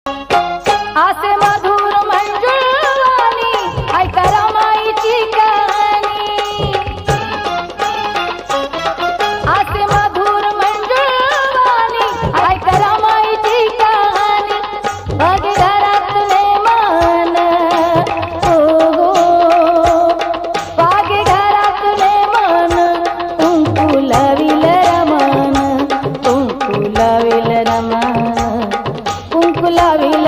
आसे मधुर मंजुळवाणी ऐका रमाईची कहाणी। आसे मधुर मंजुळवाणी ऐका रमाईची कहाणी। भाग्य घरातले मन हो भाग्य घरातले मन कुंकू लाविल रमण कुंकू लाविल रमण कुंकू लाविल